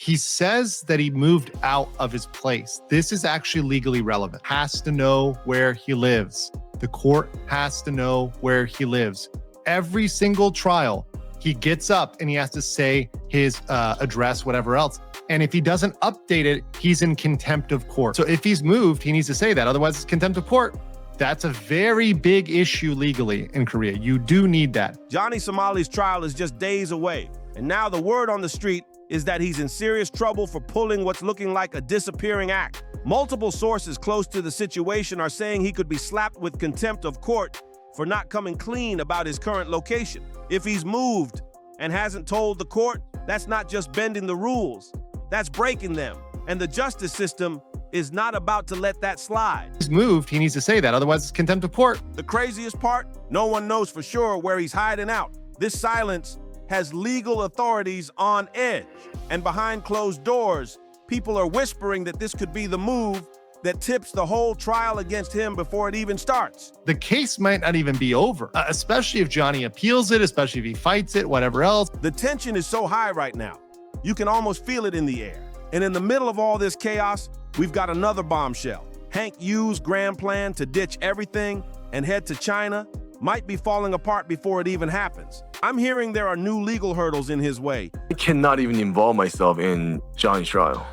He says that he moved out of his place. This is actually legally relevant. Has to know where he lives. The court has to know where he lives. Every single trial, he gets up and he has to say his address, whatever else. And if he doesn't update it, he's in contempt of court. So if he's moved, he needs to say that. Otherwise, it's contempt of court. That's a very big issue legally in Korea. You do need that. Johnny Somali's trial is just days away. And now the word on the street is that he's in serious trouble for pulling what's looking like a disappearing act. Multiple sources close to the situation are saying he could be slapped with contempt of court for not coming clean about his current location. If he's moved and hasn't told the court, that's not just bending the rules, that's breaking them. And the justice system is not about to let that slide. He's moved, he needs to say that, otherwise it's contempt of court. The craziest part, no one knows for sure where he's hiding out. This silence has legal authorities on edge. And behind closed doors, people are whispering that this could be the move that tips the whole trial against him before it even starts. The case might not even be over, especially if Johnny appeals it, especially if he fights it, whatever else. The tension is so high right now. You can almost feel it in the air. And in the middle of all this chaos, we've got another bombshell. Hank Yu's grand plan to ditch everything and head to China might be falling apart before it even happens. I'm hearing there are new legal hurdles in his way. I cannot even involve myself in Johnny's trial.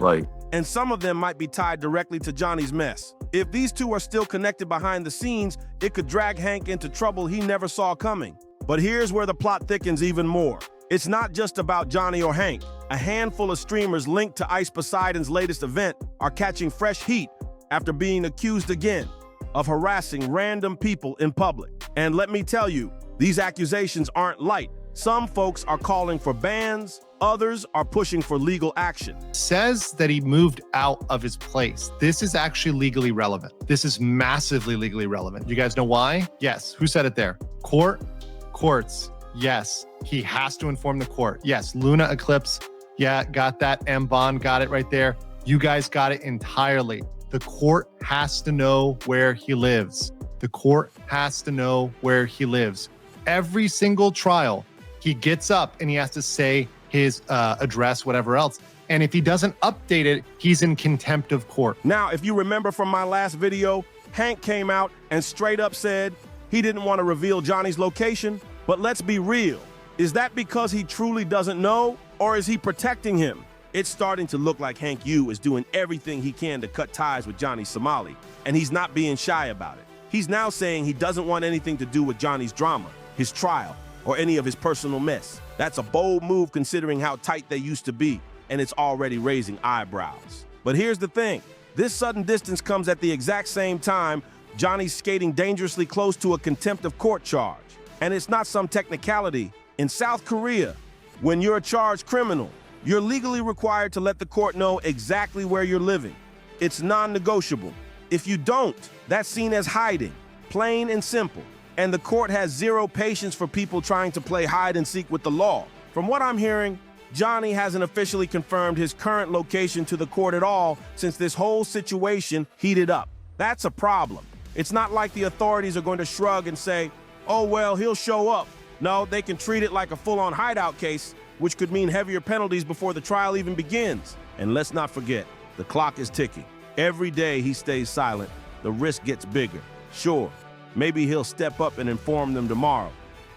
And some of them might be tied directly to Johnny's mess. If these two are still connected behind the scenes, it could drag Hank into trouble he never saw coming. But here's where the plot thickens even more. It's not just about Johnny or Hank. A handful of streamers linked to Ice Poseidon's latest event are catching fresh heat after being accused again of harassing random people in public. And let me tell you, these accusations aren't light. Some folks are calling for bans, others are pushing for legal action. Says that he moved out of his place. This is actually legally relevant. This is massively legally relevant. You guys know why? Yes. Who said it there? Courts. Yes. He has to inform the court. Yes. Luna Eclipse. Yeah, got that. M Bond got it right there. You guys got it entirely. The court has to know where he lives. The court has to know where he lives. Every single trial, he gets up and he has to say his address, whatever else. And if he doesn't update it, he's in contempt of court. Now, if you remember from my last video, Hank came out and straight up said he didn't want to reveal Johnny's location. But let's be real. Is that because he truly doesn't know, or is he protecting him? It's starting to look like Hank Yu is doing everything he can to cut ties with Johnny Somali, and he's not being shy about it. He's now saying he doesn't want anything to do with Johnny's drama, his trial, or any of his personal mess. That's a bold move considering how tight they used to be, and it's already raising eyebrows. But here's the thing. This sudden distance comes at the exact same time Johnny's skating dangerously close to a contempt of court charge. And it's not some technicality. In South Korea, when you're a charged criminal, you're legally required to let the court know exactly where you're living. It's non-negotiable. If you don't, that's seen as hiding, plain and simple. And the court has zero patience for people trying to play hide and seek with the law. From what I'm hearing, Johnny hasn't officially confirmed his current location to the court at all since this whole situation heated up. That's a problem. It's not like the authorities are going to shrug and say, oh, well, he'll show up. No, they can treat it like a full-on hideout case, which could mean heavier penalties before the trial even begins. And let's not forget, the clock is ticking. Every day he stays silent, the risk gets bigger. Sure, maybe he'll step up and inform them tomorrow,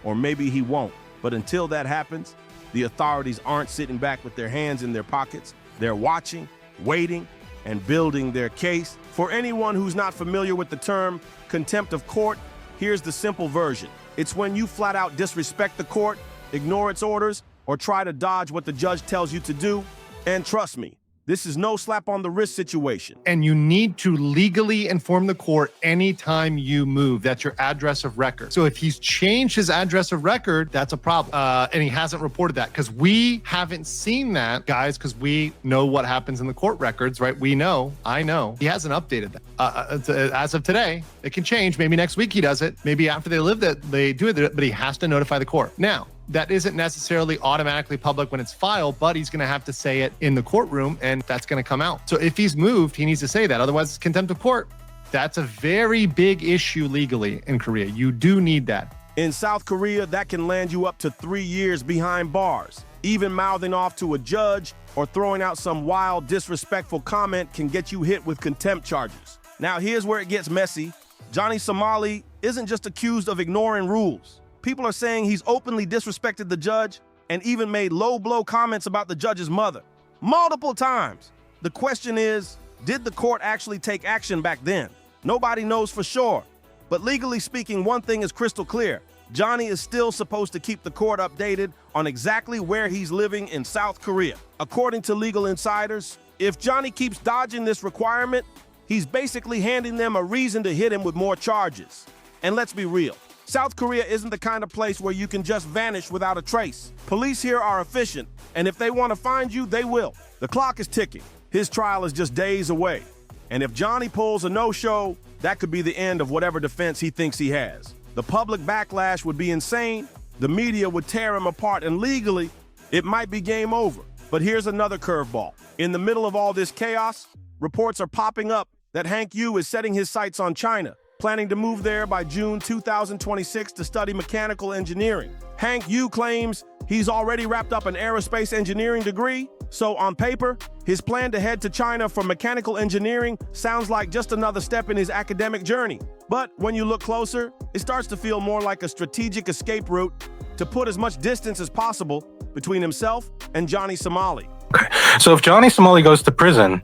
or maybe he won't. But until that happens, the authorities aren't sitting back with their hands in their pockets. They're watching, waiting, and building their case. For anyone who's not familiar with the term contempt of court, here's the simple version. It's when you flat out disrespect the court, ignore its orders, or try to dodge what the judge tells you to do. And trust me, this is no slap on the wrist situation. And you need to legally inform the court anytime you move. That's your address of record. So if he's changed his address of record, that's a problem. And he hasn't reported that because we haven't seen that, guys, because we know what happens in the court records, right? We know, I know. He hasn't updated that. As of today, it can change. Maybe next week he does it. Maybe after they live that, they do it, but he has to notify the court. Now, that isn't necessarily automatically public when it's filed, but he's going to have to say it in the courtroom, and that's going to come out. So if he's moved, he needs to say that. Otherwise, it's contempt of court. That's a very big issue legally in Korea. You do need that. In South Korea, that can land you up to 3 years behind bars. Even mouthing off to a judge or throwing out some wild, disrespectful comment can get you hit with contempt charges. Now, here's where it gets messy. Johnny Somali isn't just accused of ignoring rules. People are saying he's openly disrespected the judge and even made low-blow comments about the judge's mother. Multiple times. The question is, did the court actually take action back then? Nobody knows for sure. But legally speaking, one thing is crystal clear. Johnny is still supposed to keep the court updated on exactly where he's living in South Korea. According to legal insiders, if Johnny keeps dodging this requirement, he's basically handing them a reason to hit him with more charges. And let's be real, South Korea isn't the kind of place where you can just vanish without a trace. Police here are efficient, and if they want to find you, they will. The clock is ticking. His trial is just days away. And if Johnny pulls a no-show, that could be the end of whatever defense he thinks he has. The public backlash would be insane, the media would tear him apart, and legally, it might be game over. But here's another curveball. In the middle of all this chaos, reports are popping up that Hank Yu is setting his sights on China, planning to move there by June 2026 to study mechanical engineering. Hank Yu claims he's already wrapped up an aerospace engineering degree, so on paper, his plan to head to China for mechanical engineering sounds like just another step in his academic journey. But when you look closer, it starts to feel more like a strategic escape route to put as much distance as possible between himself and Johnny Somali. Okay, so if Johnny Somali goes to prison,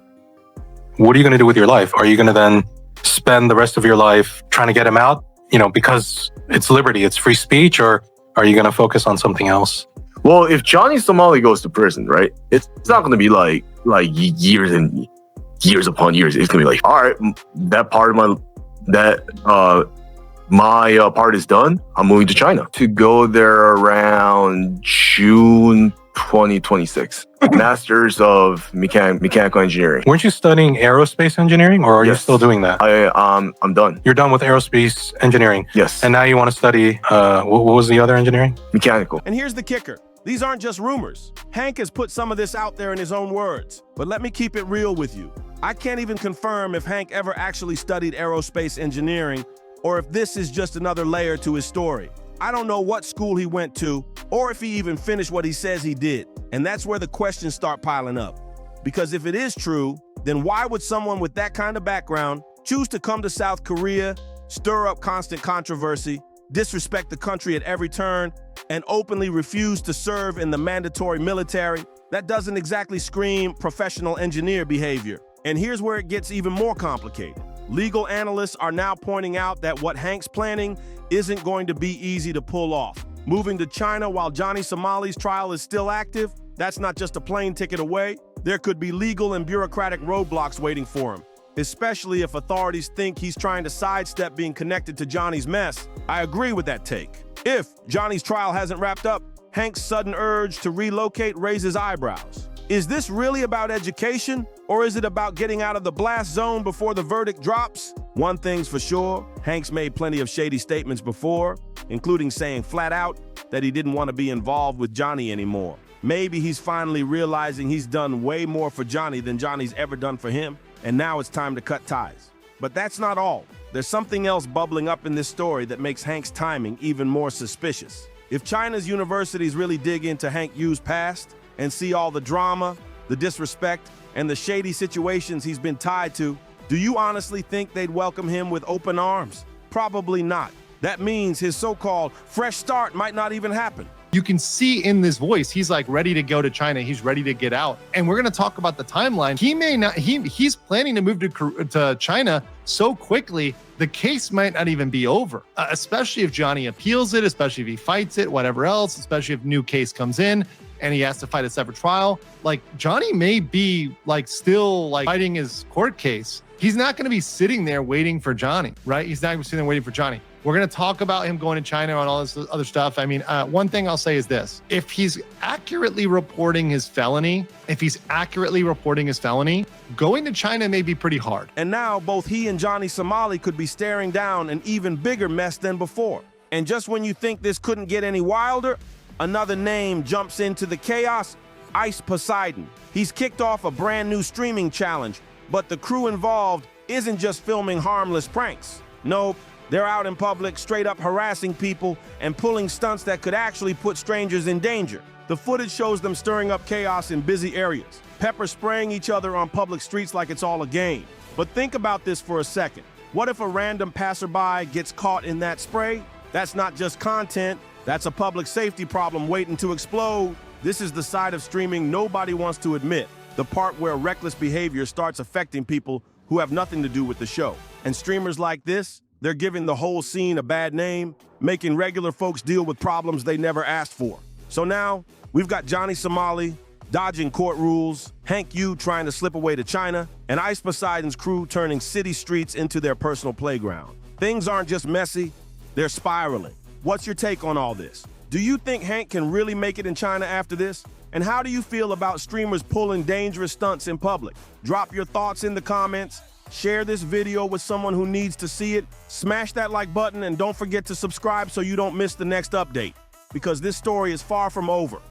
what are you going to do with your life? Are you going to then spend the rest of your life trying to get him out, because it's liberty, it's free speech, or are you going to focus on something else? Well, if Johnny Somali goes to prison, right, it's not going to be like years and years upon years. It's going to be like, all right, that part of my part is done. I'm moving to China to go there around June 2026. Masters of mechanical engineering. Weren't you studying aerospace engineering, or are you still doing that? I'm done. You're done with aerospace engineering? Yes. And now you want to study, what was the other engineering? Mechanical. And here's the kicker. These aren't just rumors. Hank has put some of this out there in his own words. But let me keep it real with you. I can't even confirm if Hank ever actually studied aerospace engineering or if this is just another layer to his story. I don't know what school he went to or if he even finished what he says he did. And that's where the questions start piling up. Because if it is true, then why would someone with that kind of background choose to come to South Korea, stir up constant controversy, disrespect the country at every turn, and openly refuse to serve in the mandatory military? That doesn't exactly scream professional engineer behavior. And here's where it gets even more complicated. Legal analysts are now pointing out that what Hank's planning isn't going to be easy to pull off. Moving to China while Johnny Somali's trial is still active, that's not just a plane ticket away. There could be legal and bureaucratic roadblocks waiting for him, especially if authorities think he's trying to sidestep being connected to Johnny's mess. I agree with that take. If Johnny's trial hasn't wrapped up, Hank's sudden urge to relocate raises eyebrows. Is this really about education, or is it about getting out of the blast zone before the verdict drops? One thing's for sure, Hank's made plenty of shady statements before, including saying flat out that he didn't want to be involved with Johnny anymore. Maybe he's finally realizing he's done way more for Johnny than Johnny's ever done for him, and now it's time to cut ties. But that's not all. There's something else bubbling up in this story that makes Hank's timing even more suspicious. If China's universities really dig into Hank Yu's past and see all the drama, the disrespect, and the shady situations he's been tied to, do you honestly think they'd welcome him with open arms? Probably not. That means his so-called fresh start might not even happen. You can see in this voice, he's like ready to go to China. He's ready to get out. And we're going to talk about the timeline. He may not, he's planning to move to China so quickly, the case might not even be over, especially if Johnny appeals it, especially if he fights it, whatever else, especially if new case comes in and he has to fight a separate trial. Like Johnny may be like still like fighting his court case. He's not going to be sitting there waiting for Johnny, right? He's not going to be sitting there waiting for Johnny. We're going to talk about him going to China and all this other stuff. I mean, one thing I'll say is this. If he's accurately reporting his felony, going to China may be pretty hard. And now both he and Johnny Somali could be staring down an even bigger mess than before. And just when you think this couldn't get any wilder, another name jumps into the chaos: Ice Poseidon. He's kicked off a brand new streaming challenge, but the crew involved isn't just filming harmless pranks. Nope. They're out in public, straight up harassing people and pulling stunts that could actually put strangers in danger. The footage shows them stirring up chaos in busy areas, pepper spraying each other on public streets like it's all a game. But think about this for a second. What if a random passerby gets caught in that spray? That's not just content, that's a public safety problem waiting to explode. This is the side of streaming nobody wants to admit, the part where reckless behavior starts affecting people who have nothing to do with the show. And streamers like this, they're giving the whole scene a bad name, making regular folks deal with problems they never asked for. So now, we've got Johnny Somali dodging court rules, Hank Yu trying to slip away to China, and Ice Poseidon's crew turning city streets into their personal playground. Things aren't just messy, they're spiraling. What's your take on all this? Do you think Hank can really make it in China after this? And how do you feel about streamers pulling dangerous stunts in public? Drop your thoughts in the comments, share this video with someone who needs to see it, smash that like button, and don't forget to subscribe so you don't miss the next update, because this story is far from over.